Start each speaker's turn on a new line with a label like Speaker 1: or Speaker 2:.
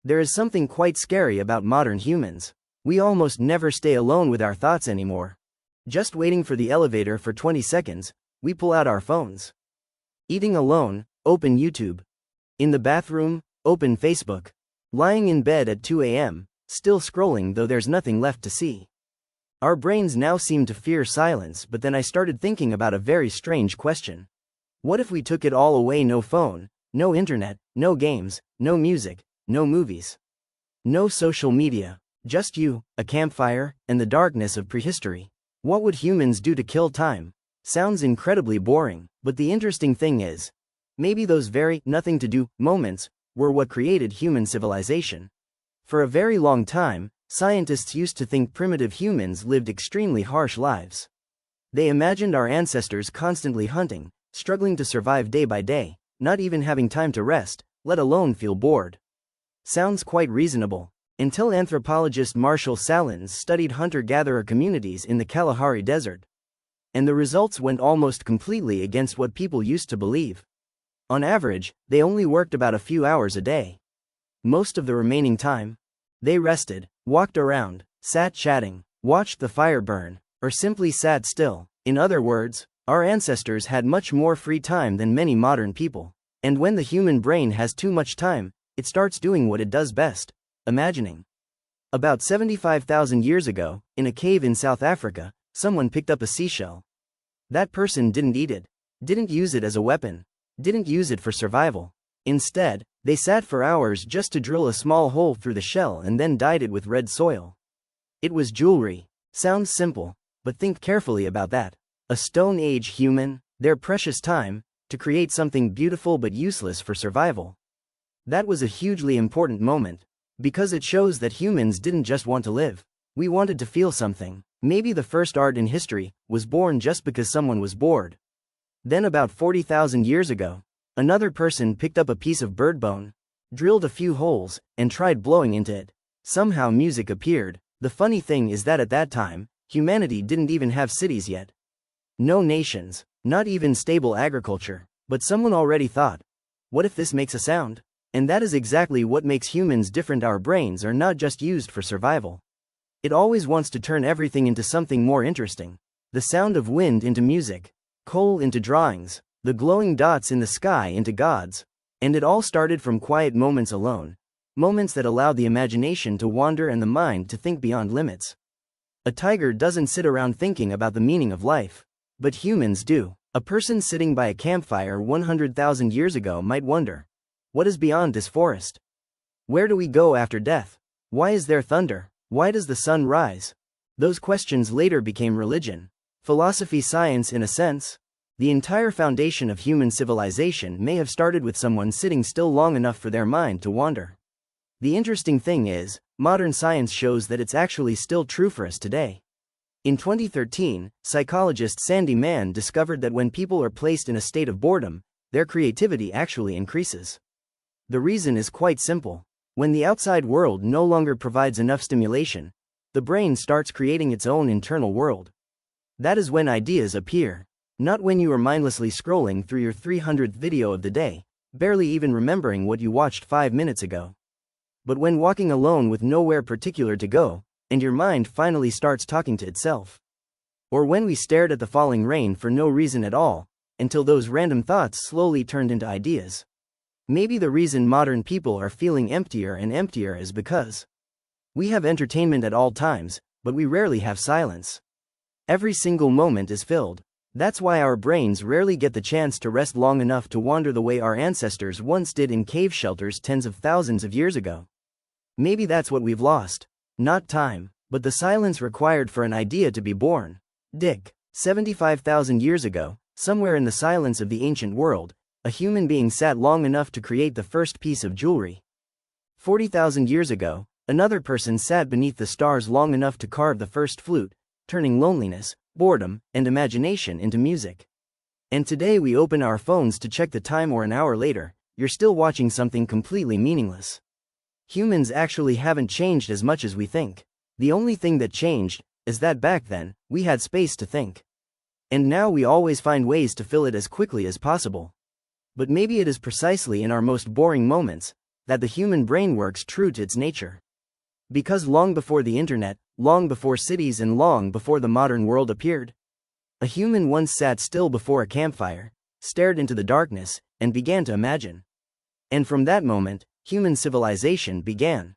Speaker 1: There is something quite scary about modern humans. We almost never stay alone with our thoughts anymore. Just waiting for the elevator for 20 seconds, we pull out our phones. Eating alone, open YouTube. In the bathroom, open Facebook. Lying in bed at 2 a.m., still scrolling though there's nothing left to see. Our brains now seem to fear silence, but then I started thinking about a very strange question. What if we took it all away? No phone, no internet, no games, no music, no movies, no social media, just you, a campfire, and the darkness of prehistory. What would humans do to kill time? Sounds incredibly boring, but the interesting thing is, maybe those very nothing-to-do moments were what created human civilization. For a very long time, scientists used to think primitive humans lived extremely harsh lives. They imagined our ancestors constantly hunting, struggling to survive day by day, not even having time to rest, let alone feel bored. Sounds quite reasonable, until anthropologist Marshall Salins studied hunter-gatherer communities in the Kalahari Desert. And the results went almost completely against what people used to believe. On average, they only worked about a few hours a day. Most of the remaining time, they rested, walked around, sat chatting, watched the fire burn, or simply sat still. In other words, our ancestors had much more free time than many modern people. And when the human brain has too much time, it starts doing what it does best, imagining. About 75,000 years ago, in a cave in South Africa, someone picked up a seashell. That person didn't eat it, didn't use it as a weapon, didn't use it for survival. Instead, they sat for hours just to drill a small hole through the shell and then dyed it with red soil. It was jewelry. Sounds simple, but think carefully about that. A Stone Age human, their precious time, to create something beautiful but useless for survival. That was a hugely important moment, because it shows that humans didn't just want to live. We wanted to feel something. Maybe the first art in history was born just because someone was bored. Then about 40,000 years ago, another person picked up a piece of bird bone, drilled a few holes, and tried blowing into it. Somehow music appeared. The funny thing is that at that time, humanity didn't even have cities yet. No nations, not even stable agriculture, but someone already thought, what if this makes a sound? And that is exactly what makes humans different. Our brains are not just used for survival. It always wants to turn everything into something more interesting. The sound of wind into music, coal into drawings, the glowing dots in the sky into gods. And it all started from quiet moments alone. Moments that allow the imagination to wander and the mind to think beyond limits. A tiger doesn't sit around thinking about the meaning of life. But humans do. A person sitting by a campfire 100,000 years ago might wonder, what is beyond this forest? Where do we go after death? Why is there thunder? Why does the sun rise? Those questions later became religion, philosophy, science in a sense. The entire foundation of human civilization may have started with someone sitting still long enough for their mind to wander. The interesting thing is, modern science shows that it's actually still true for us today. In 2013, psychologist Sandy Mann discovered that when people are placed in a state of boredom, their creativity actually increases. The reason is quite simple. When the outside world no longer provides enough stimulation, the brain starts creating its own internal world. That is when ideas appear, not when you are mindlessly scrolling through your 300th video of the day, barely even remembering what you watched 5 minutes ago. But when walking alone with nowhere particular to go, and your mind finally starts talking to itself. Or when we stared at the falling rain for no reason at all, until those random thoughts slowly turned into ideas. Maybe the reason modern people are feeling emptier and emptier is because we have entertainment at all times, but we rarely have silence. Every single moment is filled. That's why our brains rarely get the chance to rest long enough to wander the way our ancestors once did in cave shelters tens of thousands of years ago. Maybe that's what we've lost. Not time, but the silence required for an idea to be born. Dick, 75,000 years ago, somewhere in the silence of the ancient world, a human being sat long enough to create the first piece of jewelry. 40,000 years ago, another person sat beneath the stars long enough to carve the first flute, turning loneliness, boredom, and imagination into music. And today we open our phones to check the time, or an hour later, you're still watching something completely meaningless. Humans actually haven't changed as much as we think. The only thing that changed is that back then, we had space to think. And now we always find ways to fill it as quickly as possible. But maybe it is precisely in our most boring moments that the human brain works true to its nature. Because long before the internet, long before cities, and long before the modern world appeared, a human once sat still before a campfire, stared into the darkness, and began to imagine. And from that moment, human civilization began.